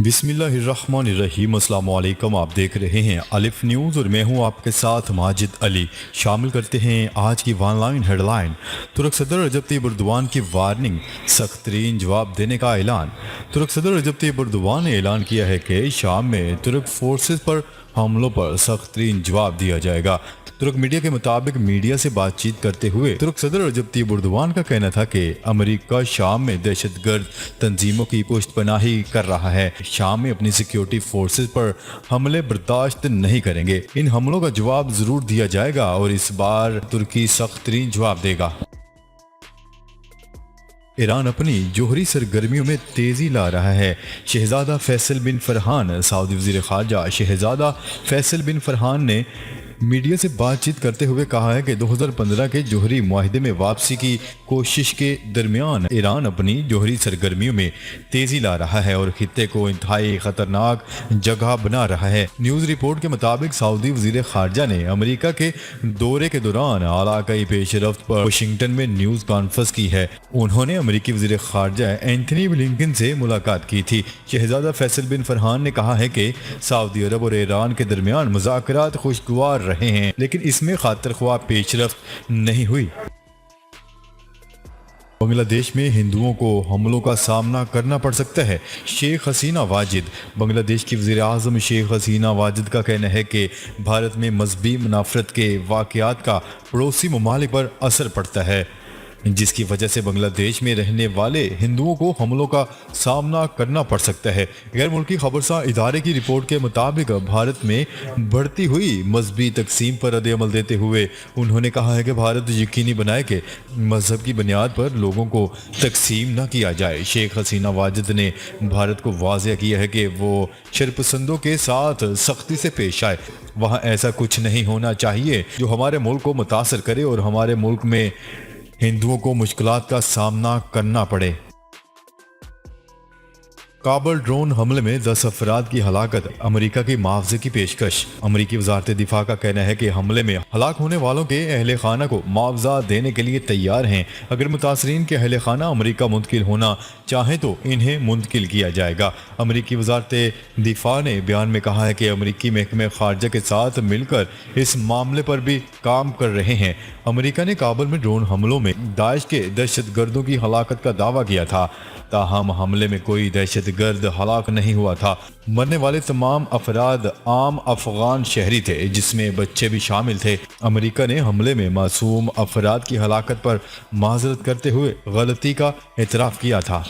बिस्मिल्लाहिर्रहमानिर्रहीम। अस्सलाम वालेकुम। आप देख रहे हैं अलिफ न्यूज़ और मैं हूं आपके साथ माजिद अली। शामिल करते हैं आज की ऑनलाइन हेडलाइन। तुर्क सदर रजब तैयब एर्दोगान की वार्निंग, सख्त तरीन जवाब देने का ऐलान। तुर्क सदर रजब तैयब एर्दोगान ने ऐलान किया है कि शाम में तुर्क फोर्सेस पर हमलों पर सख्त तरीन जवाब दिया जाएगा। तुर्क मीडिया के मुताबिक मीडिया से बातचीत करते हुए तुर्क सदर रजब तैयब एर्दोगान का कहना था कि अमेरिका शाम में दहशतगर्द तंजीमों की पुष्टपनाही कर रहा है। शाम में अपनी सिक्योरिटी फोर्सेस पर हमले बर्दाश्त नहीं करेंगे। इन हमलों का जवाब जरूर दिया जाएगा और इस बार तुर्की सख्त तरीन जवाब देगा। ईरान अपनी जोहरी सरगर्मियों में तेजी ला रहा है। शहजादा फैसल बिन फरहान, सऊदी वज़ीर ख़ारजा शहजादा फैसल बिन फरहान ने मीडिया से बातचीत करते हुए कहा है कि 2015 के जोहरी मुआहिदे में वापसी की कोशिश के दरमियान ईरान अपनी जोहरी सरगर्मियों में तेजी ला रहा है और खित्ते को इंतहाई खतरनाक जगह बना रहा है। न्यूज़ रिपोर्ट के मुताबिक सऊदी वज़ीर ख़ारजा ने अमेरिका के दौरे के दौरान इलाकाई पेशरफ्त पर वाशिंगटन में न्यूज़ कॉन्फ्रेंस की है। उन्होंने अमेरिकी वज़ीर ख़ारजा एंथनी ब्लिंकन से मुलाकात की थी। शहजादा फैसल बिन फरहान ने कहा है कि सऊदी अरब और ईरान के दरमियान मुज़ाकरात खुशगवार रहे हैं, लेकिन इसमें खातिर ख्वाह पेशरफ्त नहीं हुई। बांग्लादेश में हिंदुओं को हमलों का सामना करना पड़ सकता है। शेख हसीना वाजिद। बांग्लादेश की वज़ीर आज़म शेख हसीना वाजिद का कहना है कि भारत में मजहबी मुनाफरत के वाक़यात का पड़ोसी ममालिक पर असर पड़ता है, जिसकी वजह से बांग्लादेश में रहने वाले हिंदुओं को हमलों का सामना करना पड़ सकता है। गैर मुल्की खबरसां इदारे की रिपोर्ट के मुताबिक भारत में बढ़ती हुई मजहबी तकसीम पर रद्द-ए-अमल देते हुए उन्होंने कहा है कि भारत यकीनी बनाए कि मजहब की बुनियाद पर लोगों को तकसीम न किया जाए। शेख हसीना वाजिद ने भारत को वाज़ेह किया है कि वो शरपसंदों के साथ सख्ती से पेश आए। वहाँ ऐसा कुछ नहीं होना चाहिए जो हमारे मुल्क को मुतासर करे और हमारे मुल्क में हिंदुओं को मुश्किलात का सामना करना पड़े। काबल ड्रोन हमले में 10 अफराद की हलाकत, अमेरिका की मुआवजे की पेशकश। अमेरिकी वजारत दिफा का कहना है कि हमले में हलाक होने वालों के अहले खाना को मुआवजा देने के लिए तैयार हैं। अगर मुतासरीन के अहले खाना अमेरिका मुंतकिल होना चाहें तो इन्हें मुंतकिल किया जाएगा। अमेरिकी वजारत दिफा ने बयान में कहा है कि अमेरिकी महकमे खारजा के साथ मिलकर इस मामले पर भी काम कर रहे हैं। अमेरिका ने काबल में ड्रोन हमलों में दाइश के दहशतगर्दों की हलाकत का दावा किया था, ताहम हमले में कोई दहशतगर्द हलाक नहीं हुआ था। मरने वाले तमाम अफराद आम अफगान शहरी थे, जिसमें बच्चे भी शामिल थे। अमेरिका ने हमले में मासूम अफराद की हलाकत पर माजरत करते हुए गलती का एतराफ़ किया था।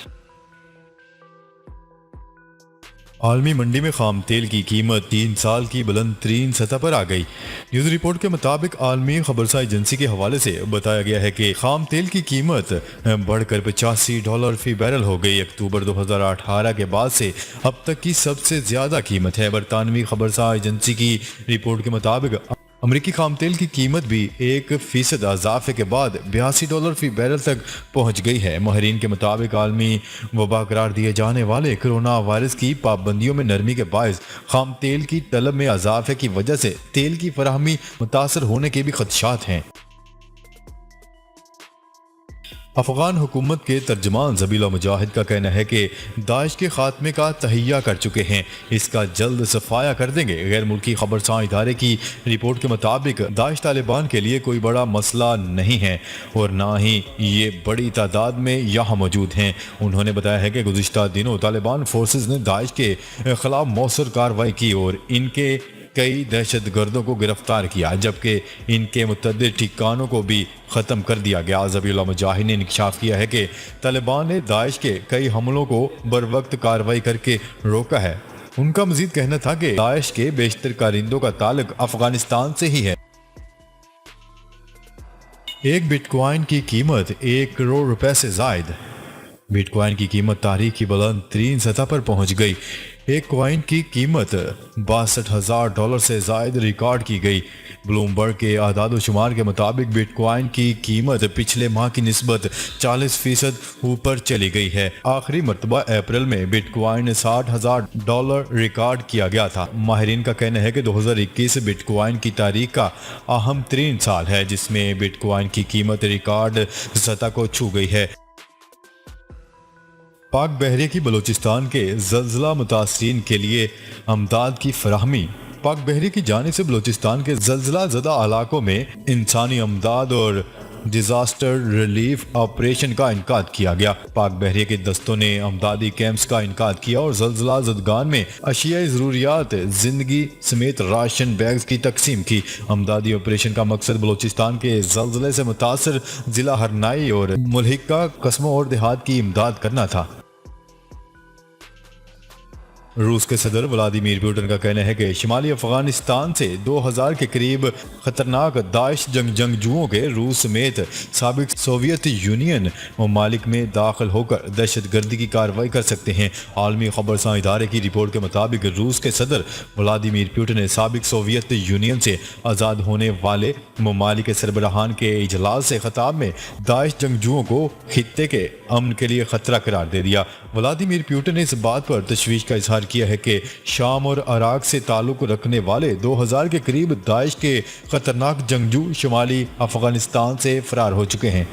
आलमी मंडी में खाम तेल की कीमत 3 साल की बुलंद तरीन सतह पर आ गई। न्यूज़ रिपोर्ट के मुताबिक आलमी खबरसा एजेंसी के हवाले से बताया गया है कि खाम तेल की कीमत बढ़कर $85 फी बैरल हो गई। अक्टूबर 2018 के बाद से अब तक की सबसे ज़्यादा कीमत है। बरतानवी खबरसा एजेंसी की रिपोर्ट के मुताबिक अमरीकी खाम तेल की कीमत भी 1% इजाफे के बाद $82 फी बैरल तक पहुंच गई है। माहिरीन के मुताबिक आलमी वबा करार दिए जाने वाले कोरोना वायरस की पाबंदियों में नरमी के बायस खाम तेल की तलब में इजाफे की वजह से तेल की फराहमी मुतासर होने के भी खदशात हैं। अफगान हुकूमत के तर्जमान ज़बीला मुजाहिद का कहना है कि दाइश के खात्मे का तहिया कर चुके हैं, इसका जल्द सफाया कर देंगे। गैर मुल्की खबरसां इदारे की रिपोर्ट के मुताबिक दाइश तालिबान के लिए कोई बड़ा मसला नहीं है और ना ही ये बड़ी तादाद में यहाँ मौजूद हैं। उन्होंने बताया है कि गुज़िश्ता दिनों तालिबान फोर्सेस ने दाइश के खिलाफ मौसर कार्रवाई की और इनके कई दहशतगर्दों को गिरफ्तार किया, जबकि इनके मुतअद्दिद ठिकानों को भी ख़त्म कर दिया गया। ज़बीउल्लाह मुजाहिद ने इंकशाफ किया है कि तालिबान ने दाइश के कई हमलों को बर वक्त कार्रवाई करके रोका है। उनका मजीद कहना था कि दाइश के बेशतर कारिंदों का ताल्लुक अफगानिस्तान से ही है। एक बिटकॉइन की कीमत 1 करोड़ रुपए से जायद। बिटकॉइन की कीमत तारीख की बुलंद तरीन सतह पर पहुंच गई। एक कॉइन की कीमत $62,000 से जायद रिकॉर्ड की गई। ब्लूमबर्ग के आदाद शुमार के मुताबिक बिटकॉइन की कीमत पिछले माह की निस्बत 40% ऊपर चली गई है। आखिरी मरतबा अप्रैल में बिटकॉइन $60,000 रिकॉर्ड किया गया था। माहिरीन का कहना है कि 2021 बिटकॉइन की तारीख का अहम तरीन साल है, जिसमें बिटकॉइन की कीमत रिकॉर्ड सतह को छू गई है। پاک بحریہ کی بلوچستان کے زلزلہ متاثرین کے لیے امداد کی فراہمی۔ پاک بحریہ کی جانب سے بلوچستان کے زلزلہ زدہ علاقوں میں انسانی امداد اور ڈیزاسٹر ریلیف آپریشن کا انعقاد کیا گیا۔ پاک بحریہ کے دستوں نے امدادی کیمپس کا انعقاد کیا اور زلزلہ زدگان میں اشیاء ضروریات زندگی سمیت راشن بیگز کی تقسیم کی۔ امدادی آپریشن کا مقصد بلوچستان کے زلزلے سے متاثر ضلع ہرنائی اور ملحقہ قصبوں اور دیہات کی امداد کرنا تھا۔ روس کے صدر ولادیمیر پوٹن کا کہنا ہے کہ شمالی افغانستان سے 2000 کے قریب خطرناک داعش جنگجوؤں کے روس سمیت سابق سوویت یونین ممالک میں داخل ہو کر دہشت گردی کی کارروائی کر سکتے ہیں۔ عالمی خبرساں ادارے کی رپورٹ کے مطابق روس کے صدر ولادیمیر پوٹن نے سابق سوویت یونین سے آزاد ہونے والے ممالک کے سربراہان کے اجلاس سے خطاب میں داعش جنگجوؤں کو خطے کے امن کے لیے خطرہ قرار دے دیا۔ ولادیمیر پوٹن نے اس بات پر تشویش کا اظہار کیا ہے کہ شام اور عراق سے تعلق رکھنے والے 2000 کے قریب داعش کے خطرناک جنگجو شمالی افغانستان سے فرار ہو چکے ہیں۔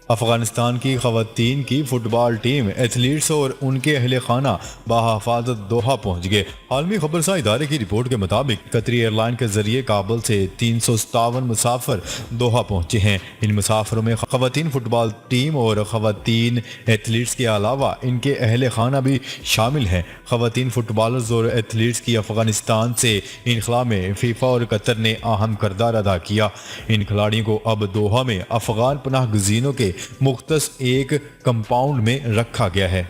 افغانستان کی خواتین کی فٹ بال ٹیم ایتھلیٹس اور ان کے اہل خانہ بحفاظت دوحہ پہنچ گئے۔ عالمی خبرساں ادارے کی رپورٹ کے مطابق قطری ایئر لائن کے ذریعے کابل سے 357 مسافر دوحہ پہنچے ہیں۔ ان مسافروں میں خواتین فٹ بال ٹیم اور خواتین ایتھلیٹس کے علاوہ ان کے اہل خانہ بھی شامل ہیں۔ خواتین فٹ بالرز اور ایتھلیٹس کی افغانستان سے انخلاء میں فیفا اور قطر نے اہم کردار ادا کیا۔ ان کھلاڑیوں کو اب دوحہ میں افغان پناہ گزینوں کے مختص ایک کمپاؤنڈ میں رکھا گیا ہے۔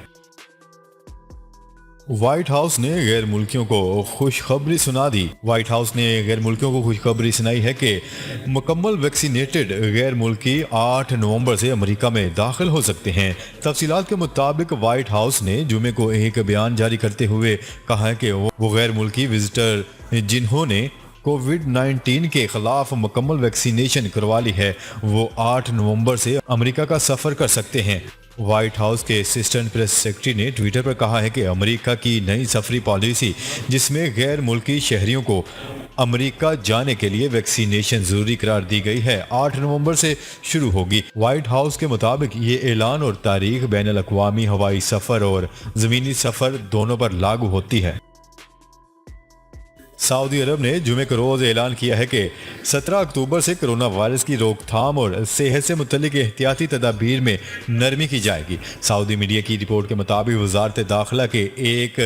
وائٹ ہاؤس نے غیر ملکیوں کو خوشخبری سنا دی۔ وائٹ ہاؤس نے غیر ملکیوں کو خوشخبری سنائی ہے کہ مکمل ویکسینیٹڈ غیر ملکی 8 نومبر سے امریکہ میں داخل ہو سکتے ہیں۔ تفصیلات کے مطابق وائٹ ہاؤس نے جمعے کو ایک بیان جاری کرتے ہوئے کہا ہے کہ وہ غیر ملکی وزٹر جنہوں نے کووڈ-19 کے خلاف مکمل ویکسینیشن کروا لی ہے وہ 8 نومبر سے امریکہ کا سفر کر سکتے ہیں۔ وائٹ ہاؤس کے اسسٹنٹ پریس سیکرٹری نے ٹویٹر پر کہا ہے کہ امریکہ کی نئی سفری پالیسی جس میں غیر ملکی شہریوں کو امریکہ جانے کے لیے ویکسینیشن ضروری قرار دی گئی ہے 8 نومبر سے شروع ہوگی۔ وائٹ ہاؤس کے مطابق یہ اعلان اور تاریخ بین الاقوامی ہوائی سفر اور زمینی سفر دونوں پر لاگو ہوتی ہے۔ سعودی عرب نے جمعے کے روز اعلان کیا ہے کہ 17 اکتوبر سے کرونا وائرس کی روک تھام اور صحت سے متعلق احتیاطی تدابیر میں نرمی کی جائے گی۔ سعودی میڈیا کی رپورٹ کے مطابق وزارت داخلہ کے ایک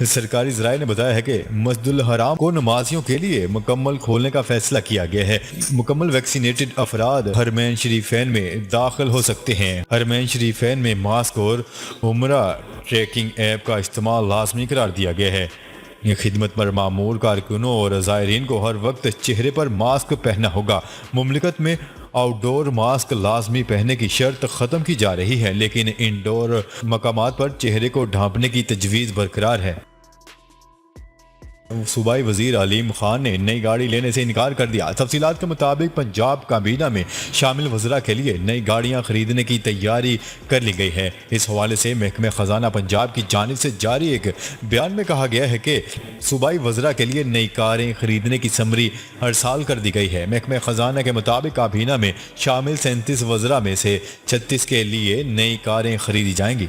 سرکاری ذرائع نے بتایا ہے کہ مسجد الحرام کو نمازیوں کے لیے مکمل کھولنے کا فیصلہ کیا گیا ہے۔ مکمل ویکسینیٹڈ افراد حرمین شریفین میں داخل ہو سکتے ہیں۔ حرمین شریفین میں ماسک اور عمرہ ٹریکنگ ایپ کا استعمال لازمی قرار دیا گیا ہے۔ یہ خدمت پر معمور کارکنوں اور زائرین کو ہر وقت چہرے پر ماسک پہننا ہوگا۔ مملکت میں آؤٹ ڈور ماسک لازمی پہننے کی شرط ختم کی جا رہی ہے لیکن انڈور مقامات پر چہرے کو ڈھانپنے کی تجویز برقرار ہے۔ صوبائی وزیر علیم خان نے نئی گاڑی لینے سے انکار کر دیا۔ تفصیلات کے مطابق پنجاب کابینہ میں شامل وزراء کے لیے نئی گاڑیاں خریدنے کی تیاری کر لی گئی ہے۔ اس حوالے سے محکمہ خزانہ پنجاب کی جانب سے جاری ایک بیان میں کہا گیا ہے کہ صوبائی وزراء کے لیے نئی کاریں خریدنے کی سمری ارسال کر دی گئی ہے۔ محکمہ خزانہ کے مطابق کابینہ میں شامل 37 وزراء میں سے 36 کے لیے نئی کاریں خریدی جائیں گی۔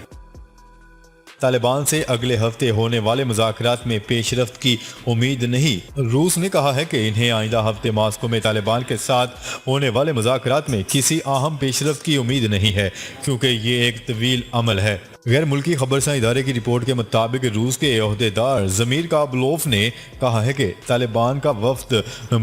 طالبان سے اگلے ہفتے ہونے والے مذاکرات میں پیش رفت کی امید نہیں۔ روس نے کہا ہے کہ انہیں آئندہ ہفتے ماسکو میں طالبان کے ساتھ ہونے والے مذاکرات میں کسی اہم پیش رفت کی امید نہیں ہے کیونکہ یہ ایک طویل عمل ہے۔ غیر ملکی خبرساں ادارے کی رپورٹ کے مطابق روس کے عہدیدار ضمیر کابلوف نے کہا ہے کہ طالبان کا وفد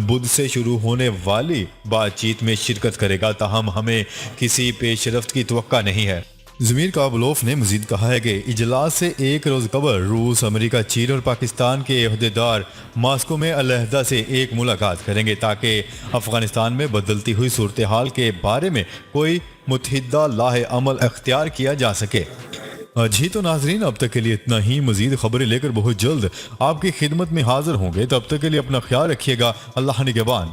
بدھ سے شروع ہونے والی بات چیت میں شرکت کرے گا تاہم ہمیں کسی پیش رفت کی توقع نہیں ہے۔ ضمیر کابلوف نے مزید کہا ہے کہ اجلاس سے ایک روز قبل روس، امریکہ، چین اور پاکستان کے عہدیدار ماسکو میں علیحدہ سے ایک ملاقات کریں گے تاکہ افغانستان میں بدلتی ہوئی صورتحال کے بارے میں کوئی متحدہ لاہ عمل اختیار کیا جا سکے۔ جی تو ناظرین اب تک کے لیے اتنا ہی۔ مزید خبریں لے کر بہت جلد آپ کی خدمت میں حاضر ہوں گے۔ تب تک کے لیے اپنا خیال رکھیے گا۔ اللہ نگہبان۔